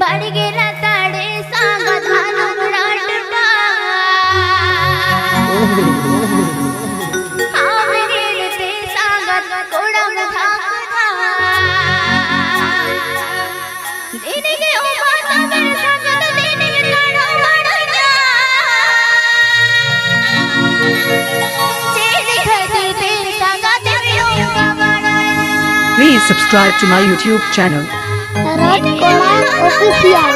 Barge latare sangat alom latar. Amere te sangat KORA jhakas. Dine ke umata mere sangat dine ke taro maraya. Jene khati te sangat mirunga maraya. Please subscribe to my YouTube channel. KORA official.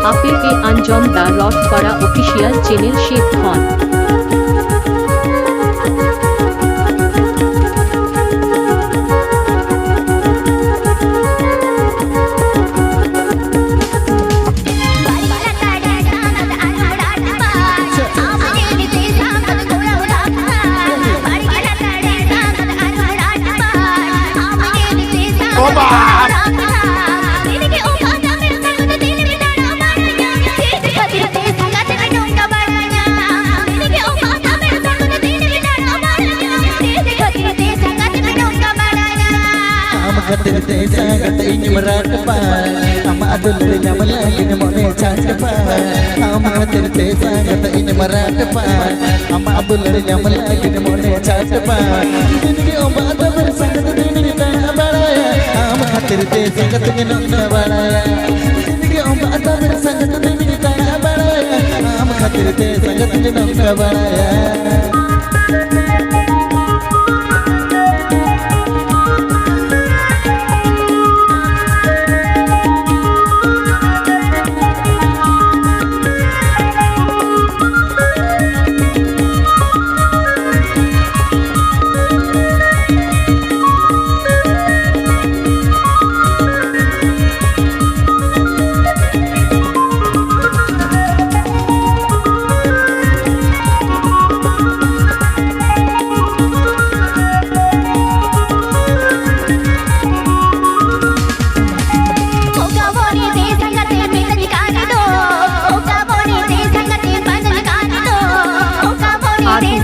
आपे अंजम दा रॉक KORA official channel Sheikh Khan. Terte sangat ini meratapan, ama adulnya melagi nemone cantapan. Ama terte sangat ini meratapan, ama adulnya melagi nemone cantapan. Ini obat bersangat ini tak baraya, ama terte sangat ini tak baraya. Ini obat bersangat ini tak baraya, ama terte sangat ini tak baraya.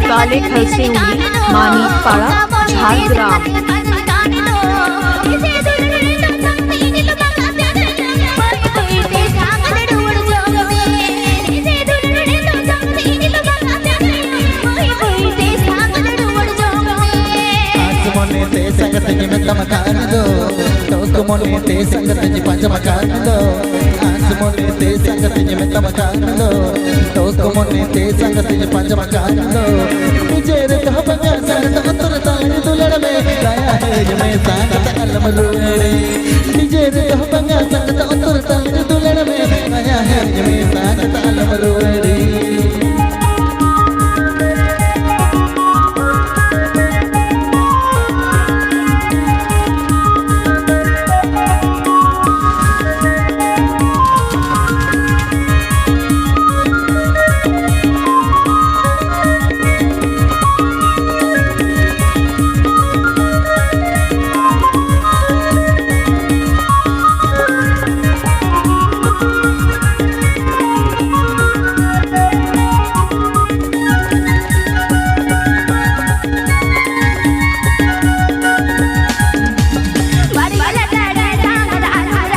काले खल से उड़ी मानी पारा झारग्राम। संगत में तमकान दो तो मोने ते संगत में पंचमकान दो आस मोने ते संगत में तमकान दो तो मोने ते संगत में पंचमकान दो मुझे रे कह बगा संगत अंतर ताल दुलड़ में लाया है ये मैं संगत अलम रुड़े मुझे रे कह बगा संगत अंतर ताल दुलड़ में लाया है ये मैं संगत अलम रुड़े।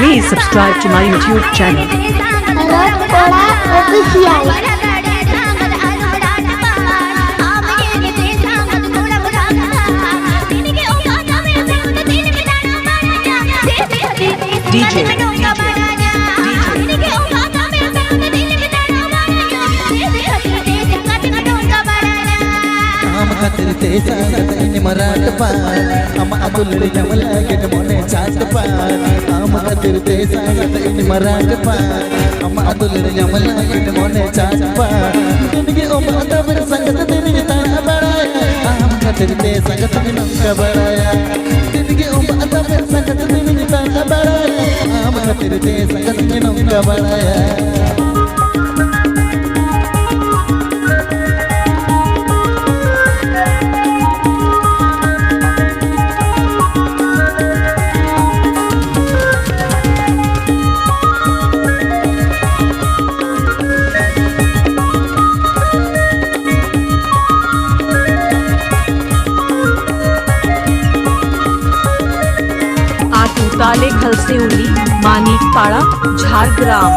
Please subscribe to my YouTube channel. KORA official. DJ terte sangat ini meratapan, ama adulnya melagi nemone cantapan. Ama terte sangat ini meratapan, ama adulnya melagi nemone cantapan. Ini obat bersangat ini tak baraya, खातिर ते संगत में नौका बढ़ाया जिंदगी उम्र में संगत में निताना बढ़ाया हम खातिर ते संगत में नौका बढ़ाया ताले खलसेउली मानिकपाड़ा Jhargram.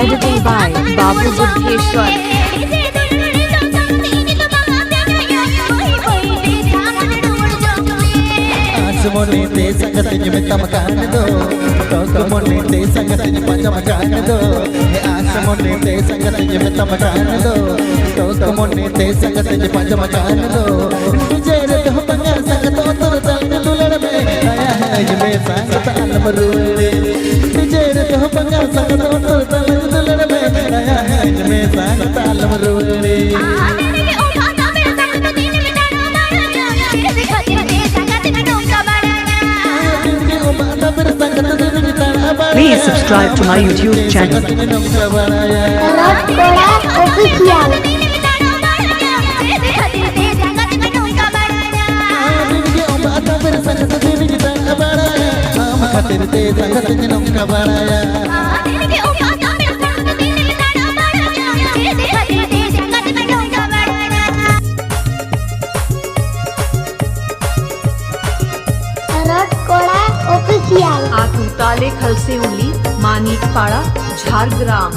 Editing by Babu Buddheshwar। मोने ते संगत में तमकान दो तो मोने ते संगत में पंचमकान दो आस मोने ते संगत में तमकान दो तो मोने ते संगत में पंचमकान दो तुझे रे हो पंगा संगत तो चल दुलड़ में आया है मैं संगत अलम रूले तुझे रे हो पंगा संगत तो चल दुलड़ में आया है मैं संगत अलम रूले Please subscribe to my YouTube channel. Tarot KORA Official। खातिर ते संगत में नौका बढ़ाया Tarot KORA Official। ताले खलसेउली मानिकपाड़ा झारग्राम।